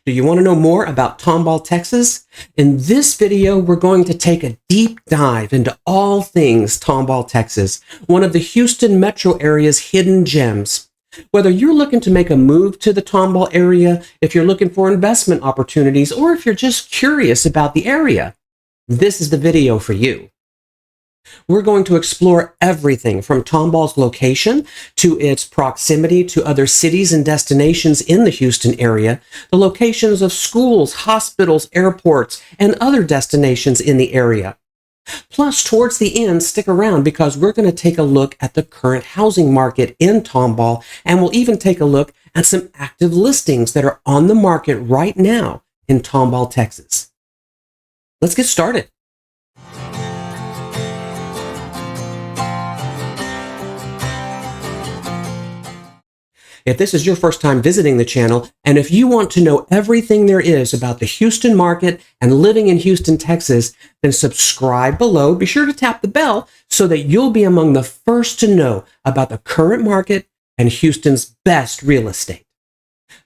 Do you want to know more about Tomball, Texas? In this video, we're going to take a deep dive into all things Tomball, Texas, one of the Houston metro area's hidden gems. Whether you're looking to make a move to the Tomball area, if you're looking for investment opportunities, or if you're just curious about the area, this is the video for you. We're going to explore everything from Tomball's location to its proximity to other cities and destinations in the Houston area, the locations of schools, hospitals, airports, and other destinations in the area. Plus, towards the end, stick around because we're going to take a look at the current housing market in Tomball, and we'll even take a look at some active listings that are on the market right now in Tomball, Texas. Let's get started. If this is your first time visiting the channel, and if you want to know everything there is about the Houston market and living in Houston, Texas, then subscribe below. Be sure to tap the bell so that you'll be among the first to know about the current market and Houston's best real estate.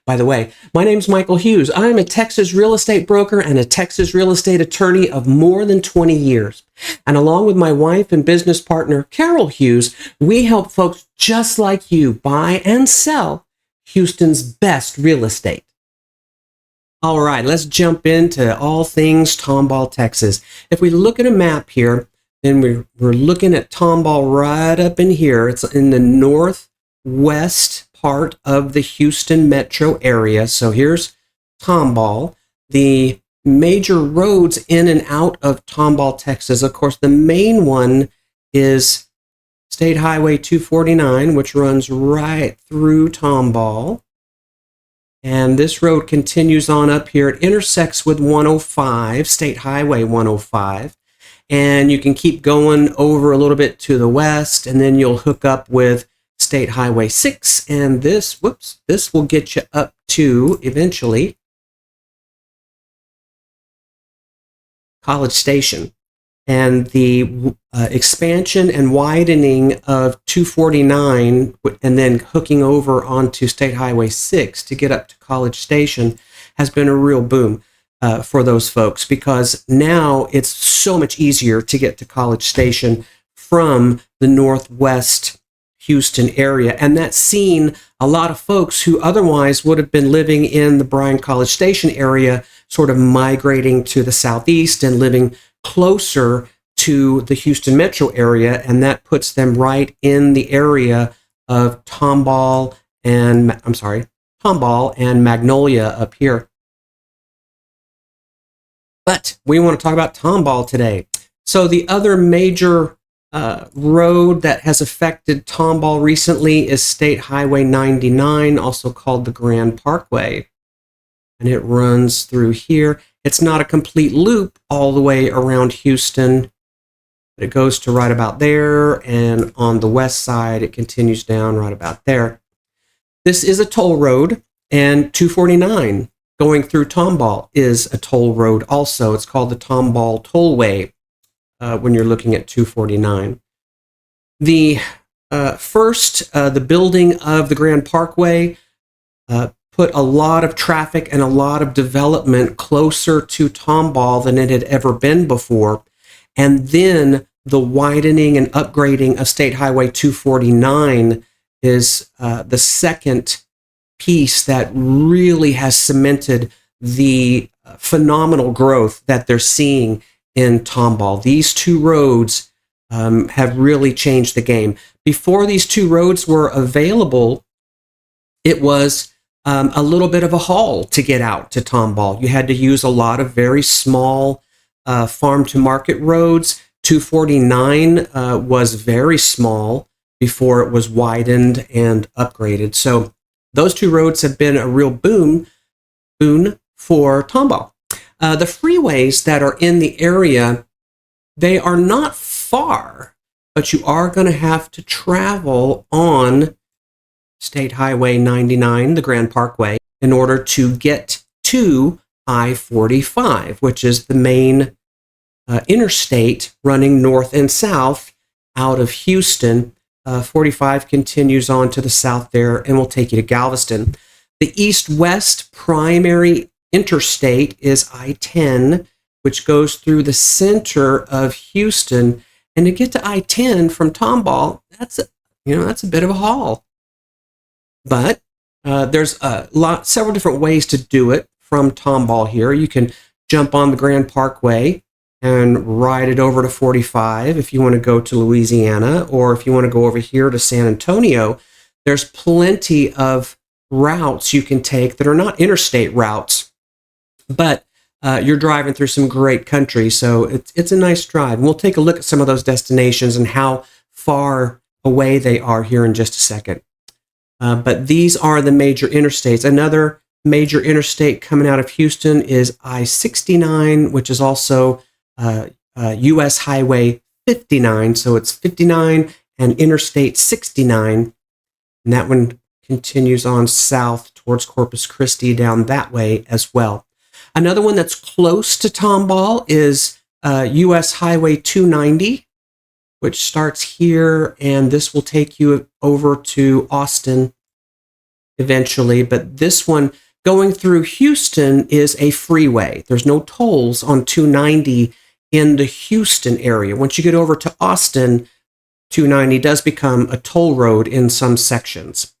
By the way, my name's Michael Hughes. I'm a Texas real estate broker and a Texas real estate attorney of more than 20 years. And along with my wife and business partner, Carol Hughes, we help folks just like you buy and sell Houston's best real estate. All right, let's jump into all things Tomball, Texas. If we look at a map here, then we're looking at Tomball right up in here. It's in the northwest part of the Houston metro area. So here's Tomball. The major roads in and out of Tomball, Texas. Of course, the main one is State Highway 249, which runs right through Tomball. And this road continues on up here. It intersects with 105, State Highway 105. And you can keep going over a little bit to the west, and then you'll hook up with State Highway 6, and this will get you up to, eventually, College Station. And the expansion and widening of 249 and then hooking over onto State Highway 6 to get up to College Station has been a real boom for those folks, because now it's so much easier to get to College Station from the northwest Houston area. And that's seen a lot of folks who otherwise would have been living in the Bryan College Station area sort of migrating to the southeast and living closer to the Houston metro area, and that puts them right in the area of Tomball and Magnolia up here. But we want to talk about Tomball today. So the other major road that has affected Tomball recently is State Highway 99, also called the Grand Parkway. And it runs through here. It's not a complete loop all the way around Houston, but it goes to right about there, and on the west side it continues down right about there. This is a toll road, and 249 going through Tomball is a toll road also. It's called the Tomball Tollway. When you're looking at 249. The the building of the Grand Parkway put a lot of traffic and a lot of development closer to Tomball than it had ever been before. And then the widening and upgrading of State Highway 249 is the second piece that really has cemented the phenomenal growth that they're seeing in Tomball. These two roads have really changed the game. Before these two roads were available, it was a little bit of a haul to get out to Tomball. You had to use a lot of very small farm-to-market roads. 249 was very small before it was widened and upgraded. So those two roads have been a real boon for Tomball. The freeways that are in the area, they are not far, but you are going to have to travel on State Highway 99, the Grand Parkway, in order to get to I-45, which is the main interstate running north and south out of Houston. 45 continues on to the south there and will take you to Galveston. The east-west primary interstate is I-10, which goes through the center of Houston. And to get to I-10 from Tomball, that's a bit of a haul. But there's several different ways to do it from Tomball here. You can jump on the Grand Parkway and ride it over to 45 if you want to go to Louisiana, or if you want to go over here to San Antonio. There's plenty of routes you can take that are not interstate routes, but you're driving through some great country, so it's a nice drive. We'll take a look at some of those destinations and how far away they are here in just a second. But these are the major interstates. Another major interstate coming out of Houston is I-69, which is also U.S. Highway 59. So it's 59 and Interstate 69. And that one continues on south towards Corpus Christi down that way as well. Another one that's close to Tomball is U.S. Highway 290, which starts here, and this will take you over to Austin eventually. But this one going through Houston is a freeway. There's no tolls on 290 in the Houston area. Once you get over to Austin, 290 does become a toll road in some sections.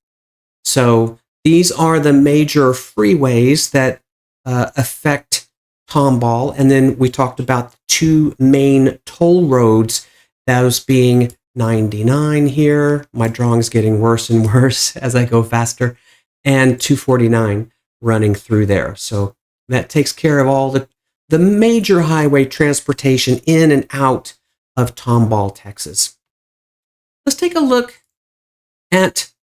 So these are the major freeways that affect Tomball. And then we talked about the two main toll roads, those being 99 here. My drawing's getting worse and worse as I go faster. And 249 running through there. So that takes care of all the major highway transportation in and out of Tomball, Texas. Let's take a look at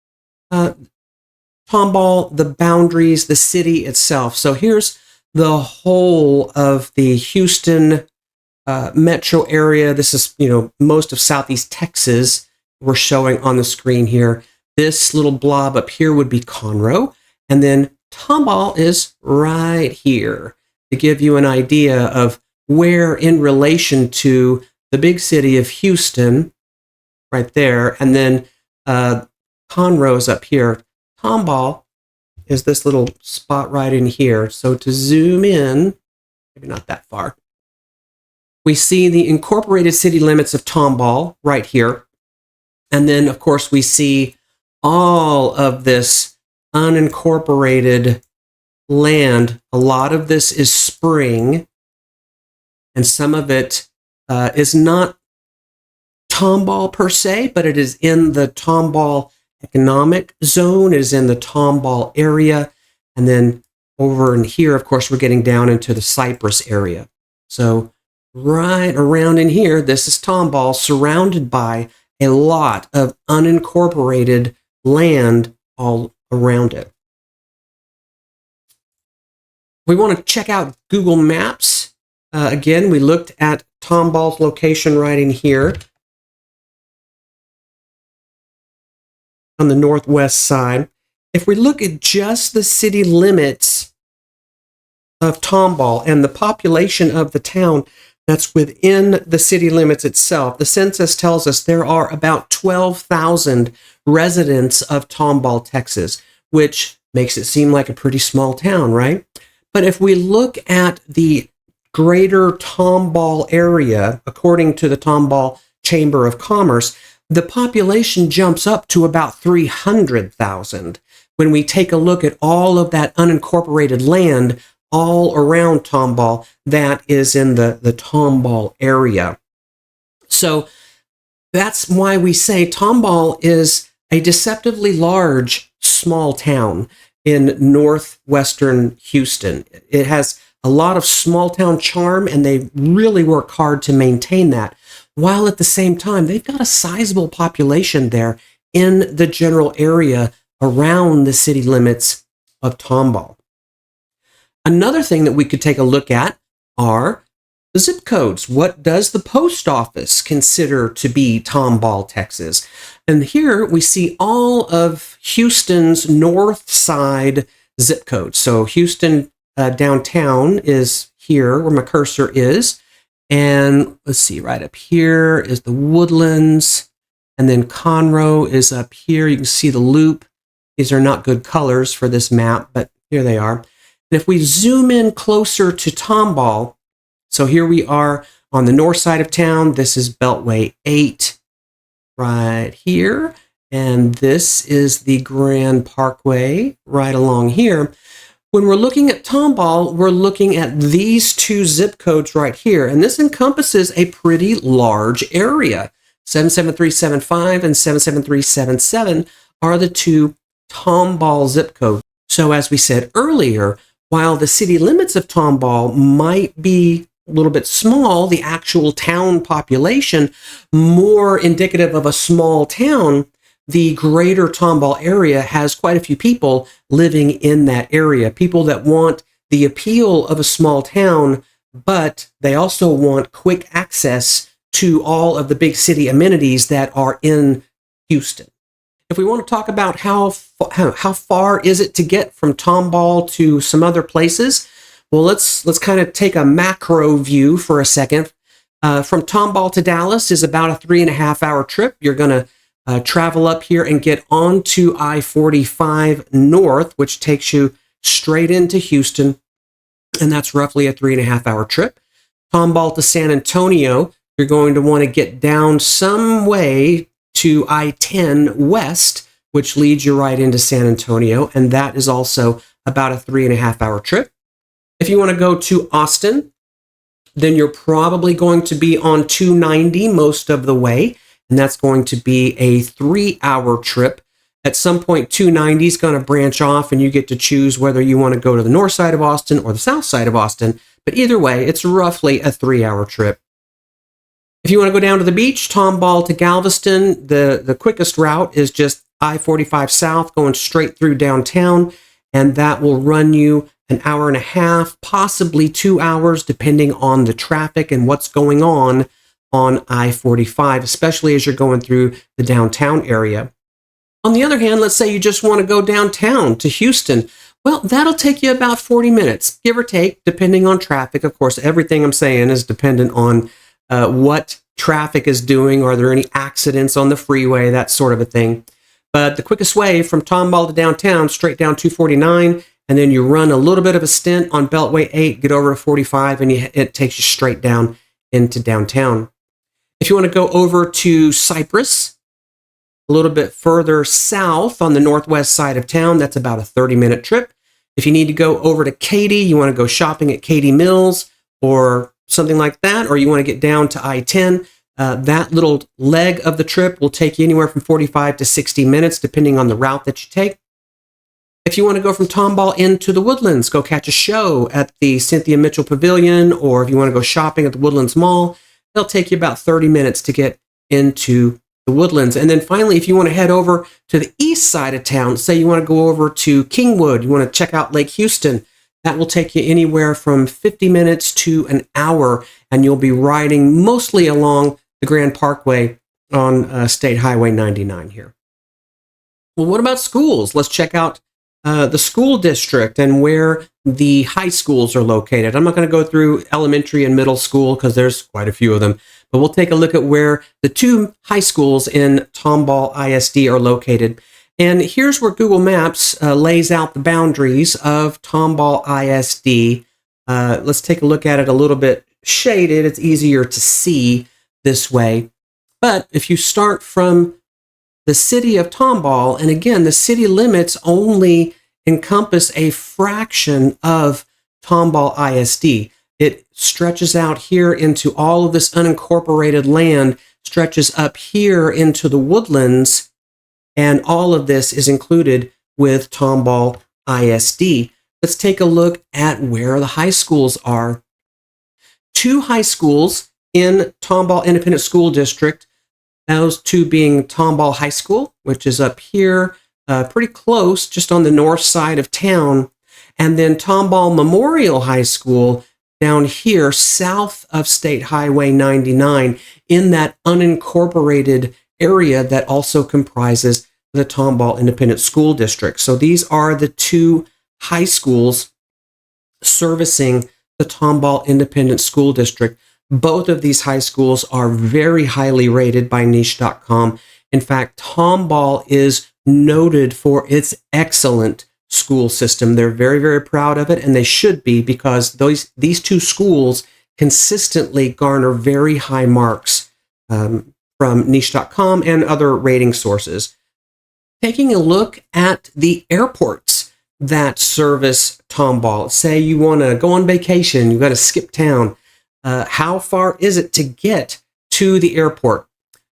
Tomball, the boundaries, the city itself. So here's the whole of the Houston metro area. This is, most of Southeast Texas we're showing on the screen here. This little blob up here would be Conroe, and then Tomball is right here to give you an idea of where in relation to the big city of Houston, right there, and then Conroe's up here. Tomball is this little spot right in here. So to zoom in, maybe not that far, we see the incorporated city limits of Tomball right here. And then, of course, we see all of this unincorporated land. A lot of this is spring, and some of it is not Tomball per se, but it is in the Tomball economic zone. It is in the Tomball area. And then over in here, of course, we're getting down into the Cypress area. So right around in here, this is Tomball, surrounded by a lot of unincorporated land all around it. We want to check out Google Maps. Again, we looked at Tomball's location right in here on the northwest side. If we look at just the city limits of Tomball and the population of the town that's within the city limits itself, the census tells us there are about 12,000 residents of Tomball, Texas, which makes it seem like a pretty small town, right? But if we look at the greater Tomball area, according to the Tomball Chamber of Commerce, the population jumps up to about 300,000 when we take a look at all of that unincorporated land all around Tomball that is in the Tomball area. So that's why we say Tomball is a deceptively large small town in northwestern Houston. It has a lot of small town charm, and they really work hard to maintain that, while at the same time they've got a sizable population there in the general area around the city limits of Tomball. Another thing that we could take a look at are the zip codes. What does the post office consider to be Tomball, Texas? And here we see all of Houston's north side zip codes. So Houston downtown is here where my cursor is. And let's see, right up here is the Woodlands. And then Conroe is up here. You can see the loop. These are not good colors for this map, but here they are. And if we zoom in closer to Tomball, so here we are on the north side of town. This is Beltway 8 right here. And this is the Grand Parkway right along here. When we're looking at Tomball, we're looking at these two zip codes right here. And this encompasses a pretty large area. 77375 and 77377 are the two Tomball zip codes. So as we said earlier, while the city limits of Tomball might be a little bit small, the actual town population, more indicative of a small town, the greater Tomball area has quite a few people living in that area. People that want the appeal of a small town, but they also want quick access to all of the big city amenities that are in Houston. If we want to talk about how far is it to get from Tomball to some other places, well, let's kind of take a macro view for a second. From Tomball to Dallas is about a 3.5-hour trip. You're going to travel up here and get onto I-45 North, which takes you straight into Houston, and that's roughly a 3.5-hour trip. Tomball to San Antonio, you're going to want to get down some way to I-10 West, which leads you right into San Antonio, and that is also about a 3.5-hour trip. If you want to go to Austin, then you're probably going to be on 290 most of the way, and that's going to be a 3-hour trip. At some point, 290 is going to branch off, and you get to choose whether you want to go to the north side of Austin or the south side of Austin, but either way, it's roughly a 3-hour trip. If you want to go down to the beach, Tomball to Galveston, the quickest route is just I-45 South going straight through downtown, and that will run you an hour and a half, possibly 2 hours, depending on the traffic and what's going on I-45, especially as you're going through the downtown area. On the other hand, let's say you just want to go downtown to Houston. Well, that'll take you about 40 minutes, give or take, depending on traffic. Of course, everything I'm saying is dependent on what traffic is doing. Are there any accidents on the freeway? That sort of a thing. But the quickest way from Tomball to downtown, straight down 249, and then you run a little bit of a stint on Beltway 8, get over to 45, and it takes you straight down into downtown. If you want to go over to Cypress, a little bit further south on the northwest side of town, that's about a 30-minute trip. If you need to go over to Katy, you want to go shopping at Katy Mills or something like that, or you want to get down to I-10, that little leg of the trip will take you anywhere from 45 to 60 minutes, depending on the route that you take. If you want to go from Tomball into the Woodlands, go catch a show at the Cynthia Mitchell Pavilion, or if you want to go shopping at the Woodlands Mall, it'll take you about 30 minutes to get into the Woodlands. And then finally, if you want to head over to the east side of town, say you want to go over to Kingwood, you want to check out Lake Houston, that will take you anywhere from 50 minutes to an hour, and you'll be riding mostly along the Grand Parkway on State Highway 99 here. Well, what about schools? Let's check out the school district and where the high schools are located. I'm not going to go through elementary and middle school because there's quite a few of them, but we'll take a look at where the two high schools in Tomball ISD are located. And here's where Google Maps lays out the boundaries of Tomball ISD. Let's take a look at it a little bit shaded. It's easier to see this way. But if you start from the city of Tomball, and again, the city limits only encompass a fraction of Tomball ISD. It stretches out here into all of this unincorporated land, stretches up here into the Woodlands, and all of this is included with Tomball ISD. Let's take a look at where the high schools are. Two high schools in Tomball Independent School District, those two being Tomball High School, which is up here, pretty close, just on the north side of town, and then Tomball Memorial High School down here, south of State Highway 99, in that unincorporated area that also comprises the Tomball Independent School District. So these are the two high schools servicing the Tomball Independent School District. Both of these high schools are very highly rated by niche.com. In fact, Tomball is noted for its excellent school system. They're very, very proud of it, and they should be, because these two schools consistently garner very high marks from niche.com and other rating sources. Taking a look at the airports that service Tomball. Say you want to go on vacation, you've got to skip town. How far is it to get to the airport?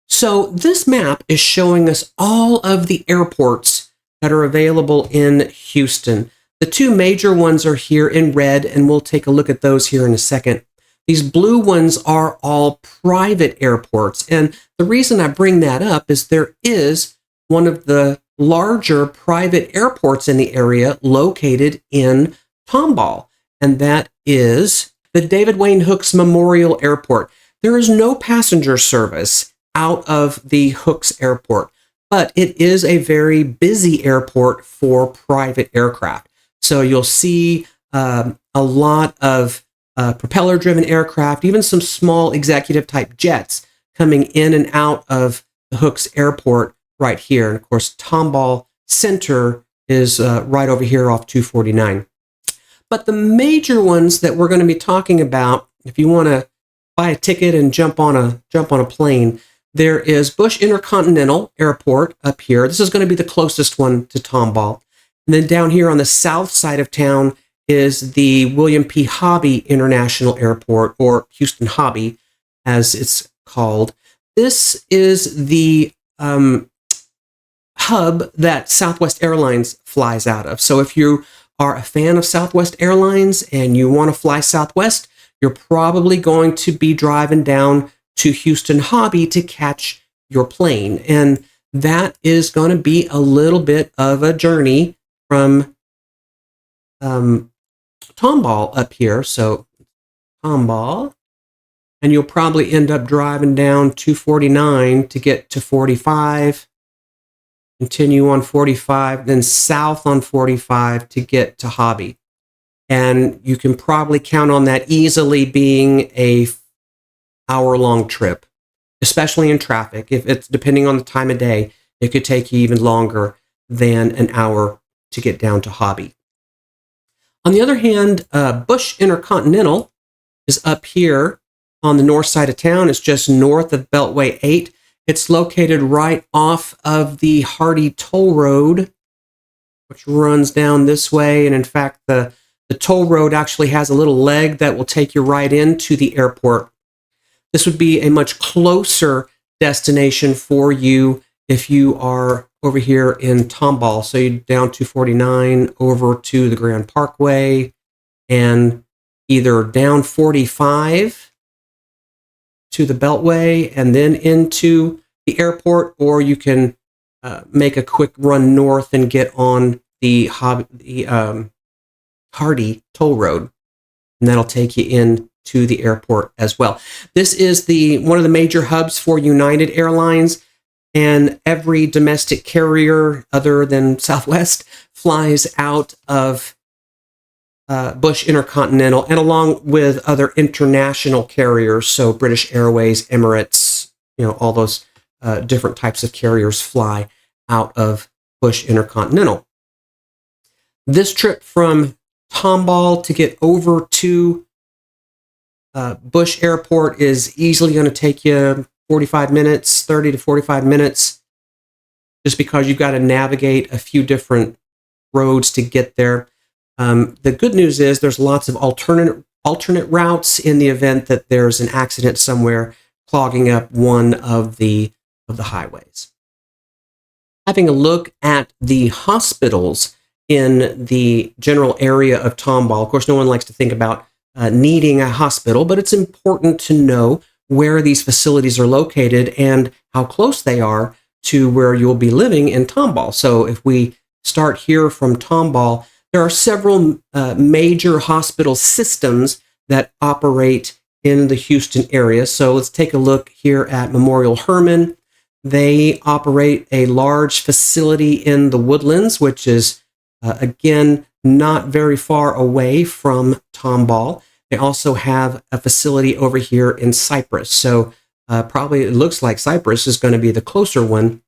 So this map is showing us all of the airports that are available in Houston. The two major ones are here in red, and we'll take a look at those here in a second. These blue ones are all private airports, and the reason I bring that up is there is one of the larger private airports in the area located in Tomball, and that is the David Wayne Hooks Memorial Airport. There is no passenger service out of the Hooks Airport, but it is a very busy airport for private aircraft. So you'll see a lot of propeller-driven aircraft, even some small executive-type jets coming in and out of the Hooks Airport right here. And of course, Tomball Center is right over here off 249. But the major ones that we're going to be talking about, if you want to buy a ticket and jump on a plane, there is Bush Intercontinental Airport up here. This is going to be the closest one to Tomball. And then down here on the south side of town is the William P. Hobby International Airport, or Houston Hobby, as it's called. This is the hub that Southwest Airlines flies out of. So if you are a fan of Southwest Airlines and you want to fly Southwest, you're probably going to be driving down to Houston Hobby to catch your plane. And that is going to be a little bit of a journey from Tomball up here. So Tomball, and you'll probably end up driving down 249 to get to 45, continue on 45, then south on 45 to get to Hobby. And you can probably count on that easily being a hour-long trip, especially in traffic. If it's depending on the time of day, it could take you even longer than an hour to get down to Hobby. On the other hand, Bush Intercontinental is up here on the north side of town. It's just north of Beltway 8. It's located right off of the Hardy Toll Road, which runs down this way. And in fact, the toll road actually has a little leg that will take you right into the airport. This would be a much closer destination for you if you are over here in Tomball. So you're down 249 over to the Grand Parkway, and either down 45 to the Beltway and then into the airport, or you can make a quick run north and get on the Hardy Toll Road, and that'll take you in to the airport as well. This is one of the major hubs for United Airlines, and every domestic carrier other than Southwest flies out of Bush Intercontinental, and along with other international carriers, so British Airways, Emirates, all those different types of carriers fly out of Bush Intercontinental. This trip from Tomball to get over to Bush Airport is easily going to take you 45 minutes, 30 to 45 minutes, just because you've got to navigate a few different roads to get there. The good news is there's lots of alternate routes in the event that there's an accident somewhere clogging up one of the highways. Having a look at the hospitals in the general area of Tomball. Of course, no one likes to think about needing a hospital, but it's important to know where these facilities are located and how close they are to where you'll be living in Tomball. So if we start here from Tomball, there are several major hospital systems that operate in the Houston area. So let's take a look here at Memorial Hermann. They operate a large facility in the Woodlands, which is, again, not very far away from Tomball. They also have a facility over here in Cypress. So probably it looks like Cypress is going to be the closer one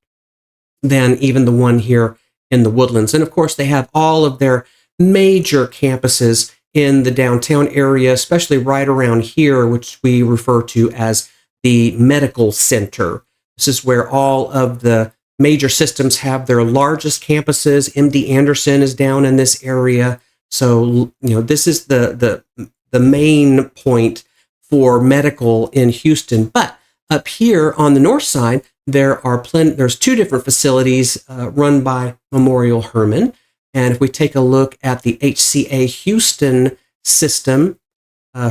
than even the one here in the Woodlands. And of course, they have all of their major campuses in the downtown area, especially right around here, which we refer to as the medical center. This is where all of the major systems have their largest campuses. MD Anderson is down in this area. So, this is the main point for medical in Houston. But up here on the north side, there's two different facilities run by Memorial Hermann. And if we take a look at the HCA Houston system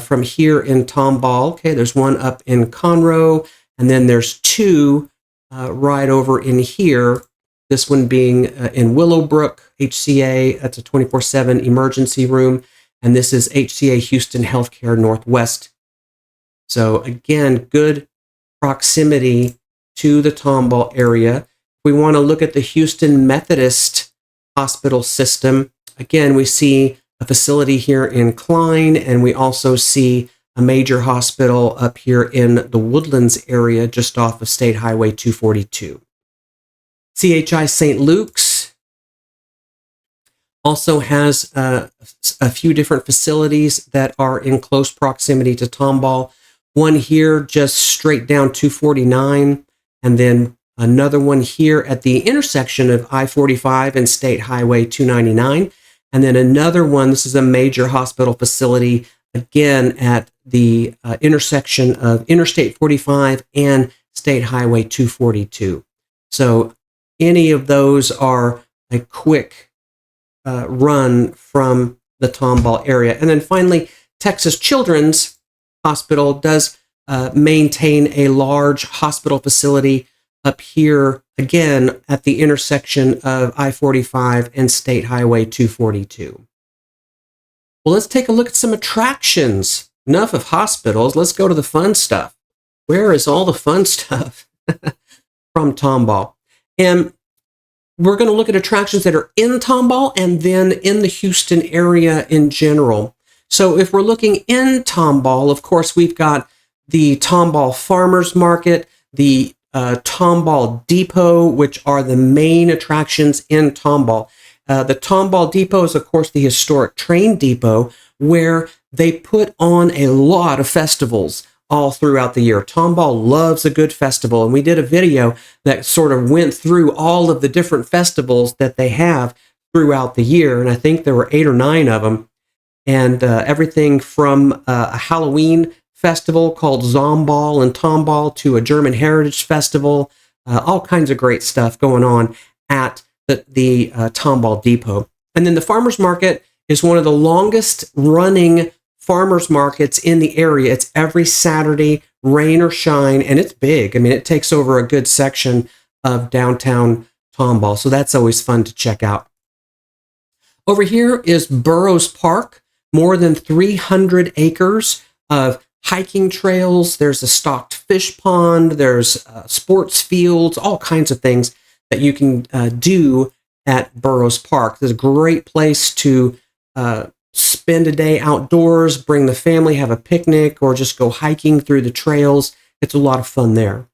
from here in Tomball, okay, there's one up in Conroe, and then there's two right over in here. This one being in Willowbrook, HCA, that's a 24/7 emergency room. And this is HCA Houston Healthcare Northwest. So again, good proximity to the Tomball area. We want to look at the Houston Methodist Hospital system. Again, we see a facility here in Klein, and we also see a major hospital up here in the Woodlands area, just off of State Highway 242. CHI St. Luke's also has a few different facilities that are in close proximity to Tomball. One here just straight down 249, and then another one here at the intersection of I-45 and State Highway 299. And then another one, this is a major hospital facility, again at the intersection of Interstate 45 and State Highway 242. So any of those are a quick run from the Tomball area. And then finally, Texas Children's Hospital does maintain a large hospital facility up here, again, at the intersection of I-45 and State Highway 242. Well, let's take a look at some attractions. Enough of hospitals. Let's go to the fun stuff. Where is all the fun stuff from Tomball? And we're going to look at attractions that are in Tomball and then in the Houston area in general. So if we're looking in Tomball, of course, we've got the Tomball Farmers Market, the Tomball Depot, which are the main attractions in Tomball. The Tomball Depot is, of course, the historic train depot where they put on a lot of festivals all throughout the year. Tomball loves a good festival, and we did a video that sort of went through all of the different festivals that they have throughout the year, and I think there were 8 or 9 of them, and everything from a Halloween festival called Zomball and Tomball to a German Heritage Festival, all kinds of great stuff going on at the Tomball Depot. And then the Farmers Market is one of the longest running farmers markets in the area. It's every Saturday, rain or shine, and it's big. I mean, it takes over a good section of downtown Tomball, so that's always fun to check out. Over here is Burroughs Park, more than 300 acres of hiking trails. There's a stocked fish pond. There's sports fields, all kinds of things that you can do at Burroughs Park. It's a great place to spend a day outdoors, bring the family, have a picnic, or just go hiking through the trails. It's a lot of fun there.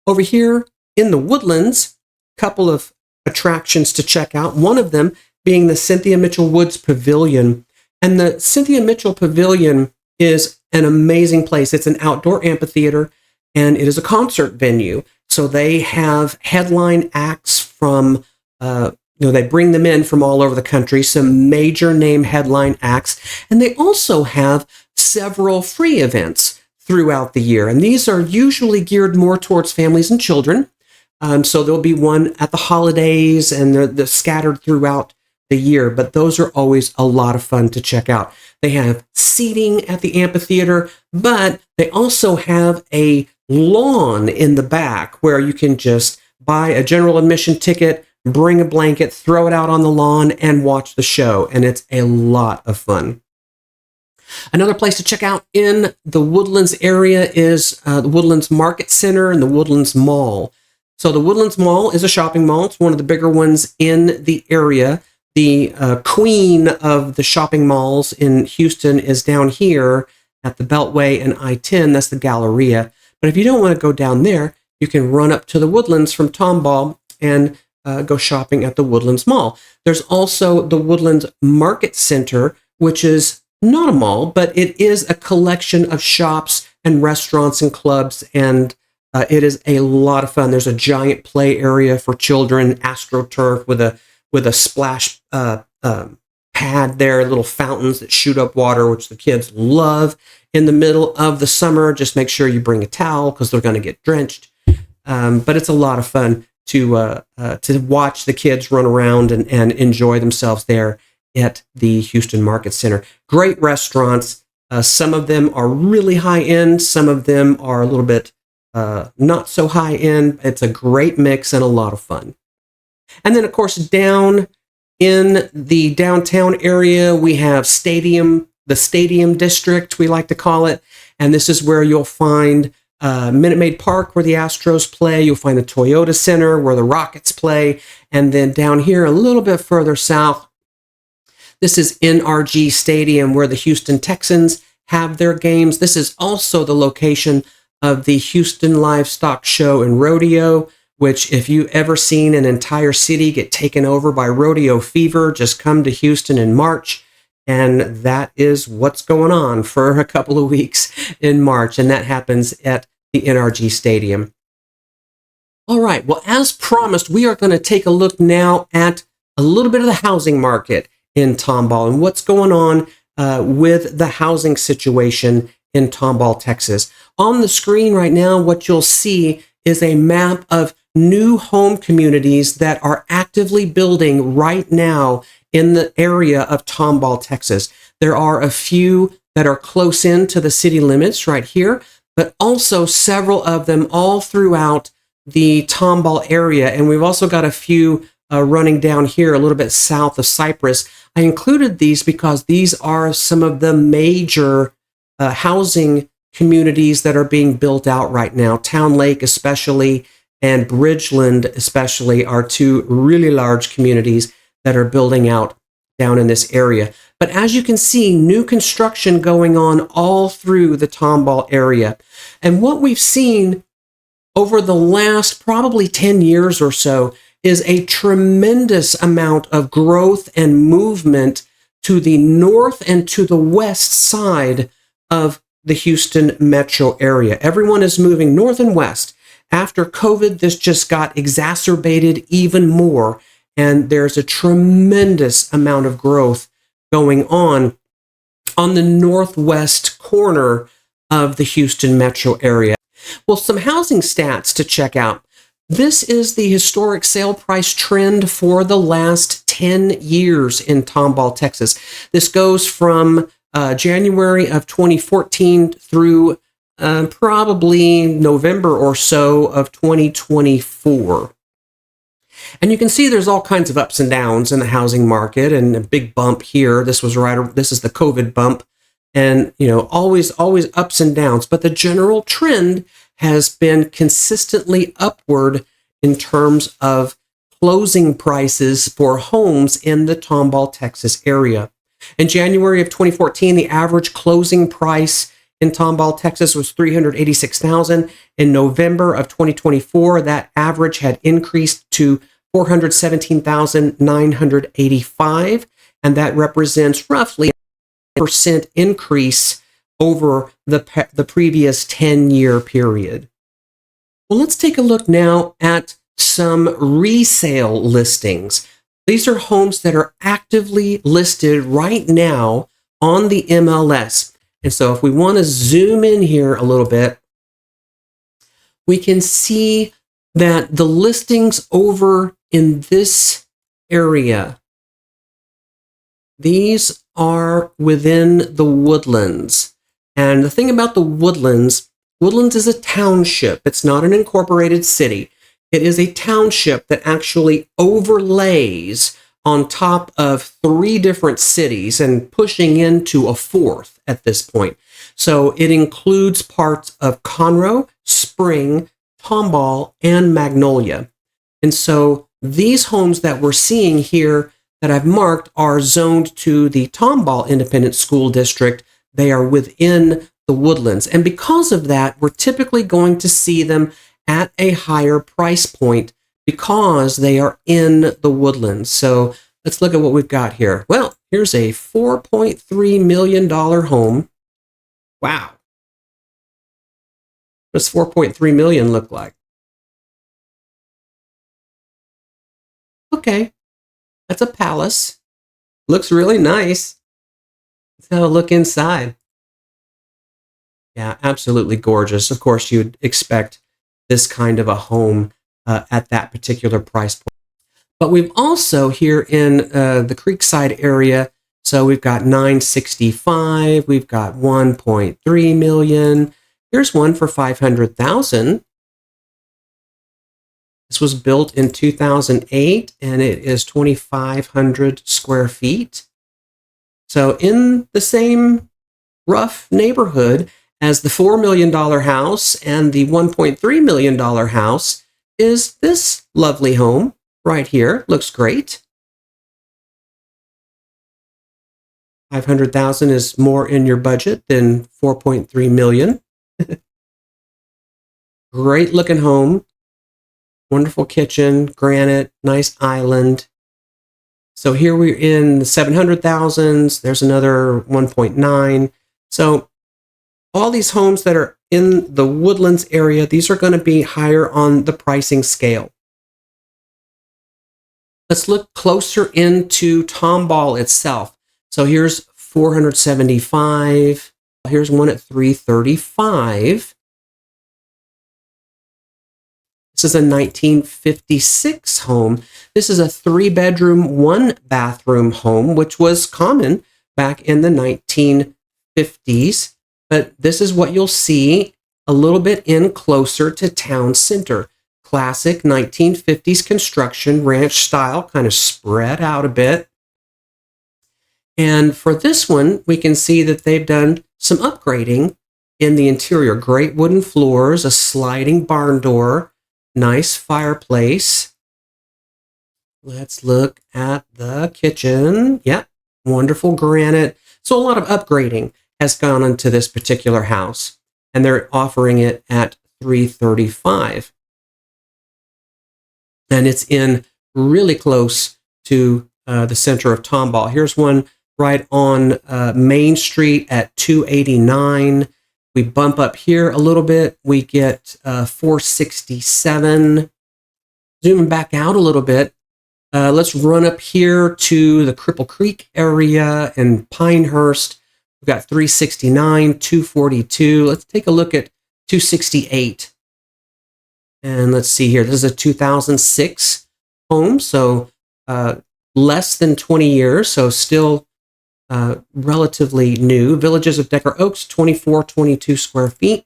Over here in the Woodlands, a couple of attractions to check out. One of them being the Cynthia Mitchell Woods Pavilion. And the Cynthia Mitchell Pavilion is an amazing place. It's an outdoor amphitheater, and it is a concert venue. So they have headline acts from, they bring them in from all over the country, some major name headline acts, and they also have several free events throughout the year. And these are usually geared more towards families and children. So there'll be one at the holidays, and they're scattered throughout the year, but those are always a lot of fun to check out. They have seating at the amphitheater, but they also have a lawn in the back where you can just buy a general admission ticket, bring a blanket, throw it out on the lawn, and watch the show, and it's a lot of fun. Another place to check out in the Woodlands area is the Woodlands Market Center and the Woodlands Mall. So the Woodlands Mall is a shopping mall. It's one of the bigger ones in the area. The queen of the shopping malls in Houston is down here at the Beltway and I-10. That's the Galleria. But if you don't want to go down there, you can run up to the Woodlands from Tomball and go shopping at the Woodlands Mall. There's also the Woodlands Market Center, which is not a mall, but it is a collection of shops and restaurants and clubs, and it is a lot of fun. There's a giant play area for children, AstroTurf with a splash pad there, little fountains that shoot up water, which the kids love. In the middle of the summer, just make sure you bring a towel because they're going to get drenched. But it's a lot of fun to watch the kids run around and enjoy themselves there at the Houston Market Center. Great restaurants. Some of them are really high end. Some of them are a little bit not so high end. It's a great mix and a lot of fun. And then, of course, down in the downtown area, we have the Stadium District, we like to call it. And this is where you'll find Minute Maid Park, where the Astros play. You'll find the Toyota Center, where the Rockets play. And then down here, a little bit further south, this is NRG Stadium, where the Houston Texans have their games. This is also the location of the Houston Livestock Show and Rodeo, which, if you've ever seen an entire city get taken over by rodeo fever, just come to Houston in March. And that is what's going on for a couple of weeks in March. And that happens at the NRG Stadium. All right. Well, as promised, we are going to take a look now at a little bit of the housing market in Tomball and what's going on with the housing situation in Tomball, Texas. On the screen right now, what you'll see is a map of new home communities that are actively building right now in the area of Tomball, Texas. There are a few that are close in to the city limits right here, but also several of them all throughout the Tomball area. And we've also got a few running down here a little bit south of Cypress. I included these because these are some of the major housing communities that are being built out right now. Town Lake especially, and Bridgeland especially, are two really large communities that are building out down in this area. But as you can see, new construction going on all through the Tomball area. And what we've seen over the last probably 10 years or so is a tremendous amount of growth and movement to the north and to the west side of the Houston metro area. Everyone is moving north and west. After COVID, this just got exacerbated even more, and there's a tremendous amount of growth going on the northwest corner of the Houston metro area. Well, some housing stats to check out. This is the historic sale price trend for the last 10 years in Tomball, Texas. This goes from January of 2014 through probably November or so of 2024. And you can see there's all kinds of ups and downs in the housing market, and a big bump here. This is the COVID bump, and always ups and downs. But the general trend has been consistently upward in terms of closing prices for homes in the Tomball, Texas area. In January of 2014, the average closing price in Tomball, Texas was $386,000. In November of 2024, that average had increased to $417,985, and that represents roughly a % increase over the previous 10-year period. Well, let's take a look now at some resale listings. These are homes that are actively listed right now on the MLS. And so if we want to zoom in here a little bit, we can see that the listings over in this area, these are within the Woodlands. And the thing about the Woodlands is a township. It's not an incorporated city. It is a township that actually overlays on top of 3 different cities and pushing into a 4th at this point. So it includes parts of Conroe, Spring, Tomball, and Magnolia. And so these homes that we're seeing here that I've marked are zoned to the Tomball Independent School District. They are within the Woodlands. And because of that, we're typically going to see them at a higher price point because they are in the Woodlands. So let's look at what we've got here. Well, here's a $4.3 million home. Wow. What does 4.3 million look like? Okay, that's a palace. Looks really nice. Let's have a look inside. Yeah, absolutely gorgeous. Of course, you'd expect this kind of a home at that particular price point. But we've also here in the Creekside area, so we've got 965, we've got 1.3 million. Here's one for 500,000. This was built in 2008 and it is 2,500 square feet. So in the same rough neighborhood as the $4 million house and the $1.3 million house is this lovely home right here. Looks great. 500,000 is more in your budget than 4.3 million. Great looking home. Wonderful kitchen, granite, nice island. So here we're in the 700,000s. There's another 1.9. So all these homes that are in the Woodlands area, these are going to be higher on the pricing scale. Let's look closer into Tomball itself. So here's 475. Here's one at 335. This is a 1956 home. This is a 3-bedroom, 1-bathroom home, which was common back in the 1950s. But this is what you'll see a little bit in closer to town center. Classic 1950s construction, ranch style, kind of spread out a bit. And for this one, we can see that they've done some upgrading in the interior. Great wooden floors, a sliding barn door, nice fireplace. Let's look at the kitchen. Yep, wonderful granite. So a lot of upgrading has gone into this particular house, and they're offering it at $335. And it's in really close to the center of Tomball. Here's one right on Main Street at $289. We bump up here a little bit. We get $467. Zooming back out a little bit, let's run up here to the Cripple Creek area and Pinehurst. We've got $369, $242. Let's take a look at $268. And let's see here. This is a 2006 home, so less than 20 years, so still relatively new. Villages of Decker Oaks, 2422 square feet.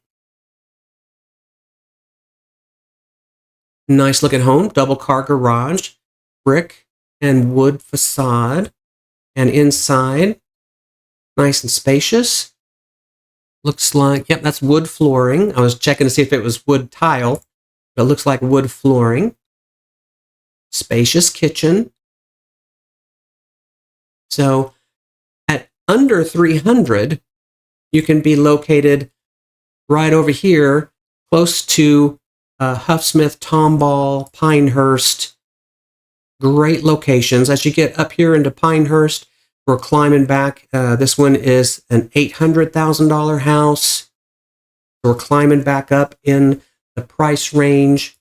Nice looking home, double car garage, brick and wood facade, and inside, nice and spacious. Looks like, yep, that's wood flooring. I was checking to see if it was wood tile, but it looks like wood flooring. Spacious kitchen. So at under 300, you can be located right over here, close to Huffsmith, Tomball, Pinehurst. Great locations. As you get up here into Pinehurst, we're climbing back. This one is an $800,000 house. We're climbing back up in the price range.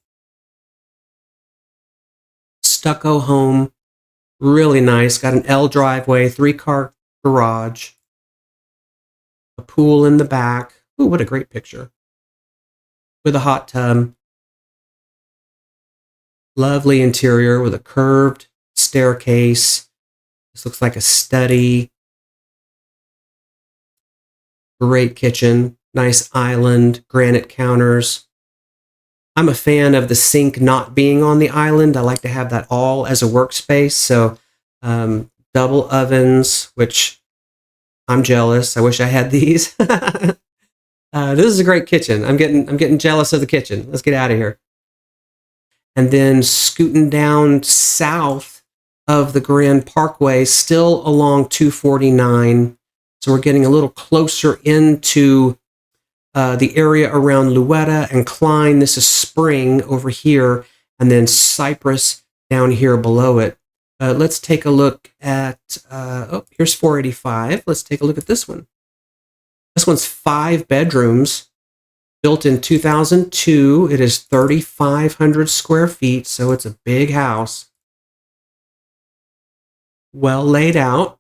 Stucco home. Really nice. Got an L driveway, 3-car garage. A pool in the back. Ooh, what a great picture. With a hot tub. Lovely interior with a curved staircase. This looks like a study. Great kitchen. Nice island. Granite counters. I'm a fan of the sink not being on the island. I like to have that all as a workspace. So double ovens, which I'm jealous. I wish I had these. This is a great kitchen. I'm getting jealous of the kitchen. Let's get out of here. And then scooting down south of the Grand Parkway, still along 249. So we're getting a little closer into the area around Louetta and Klein. This is Spring over here. and then Cypress down here below it. Let's take a look at, here's 485. Let's take a look at this one. This one's 5 bedrooms, built in 2002. It is 3,500 square feet, so it's a big house. Well laid out.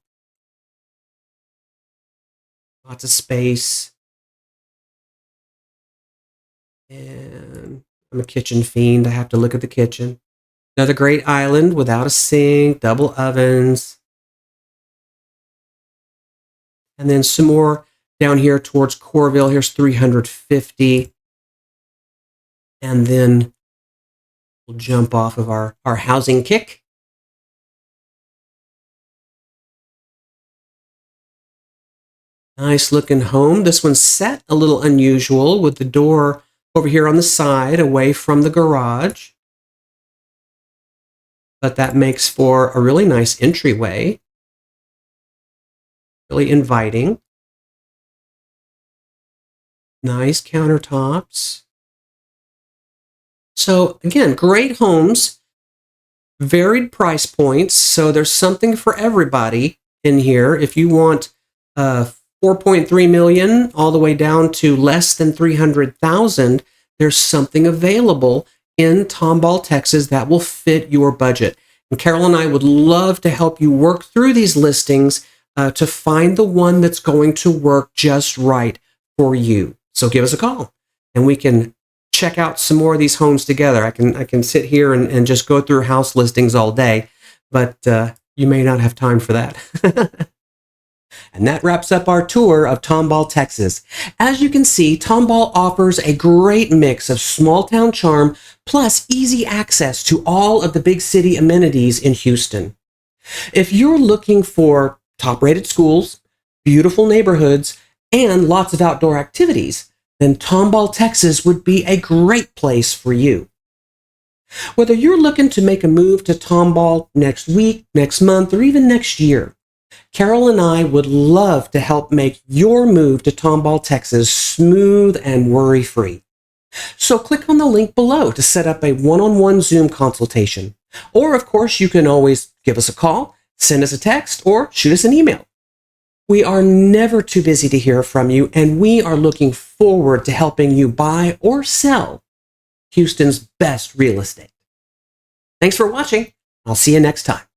Lots of space. And I'm a kitchen fiend. I have to look at the kitchen. Another great island without a sink, double ovens. And then some more down here towards Corville. Here's 350. And then we'll jump off of our housing kick. Nice looking home. This one's set a little unusual with the door over here on the side away from the garage. But that makes for a really nice entryway. Really inviting. Nice countertops. So again, great homes, varied price points. So there's something for everybody in here. If you want 4.3 million all the way down to less than 300,000, there's something available in Tomball, Texas that will fit your budget. And Carol and I would love to help you work through these listings to find the one that's going to work just right for you. So give us a call and we can check out some more of these homes together. I can sit here and just go through house listings all day, but you may not have time for that. And that wraps up our tour of Tomball, Texas. As you can see, Tomball offers a great mix of small town charm plus easy access to all of the big city amenities in Houston. If you're looking for top-rated schools, beautiful neighborhoods, and lots of outdoor activities, then Tomball, Texas would be a great place for you. Whether you're looking to make a move to Tomball next week, next month, or even next year, Carol and I would love to help make your move to Tomball, Texas smooth and worry-free. So click on the link below to set up a one-on-one Zoom consultation. Or, of course, you can always give us a call, send us a text, or shoot us an email. We are never too busy to hear from you, and we are looking forward to helping you buy or sell Houston's best real estate. Thanks for watching. I'll see you next time.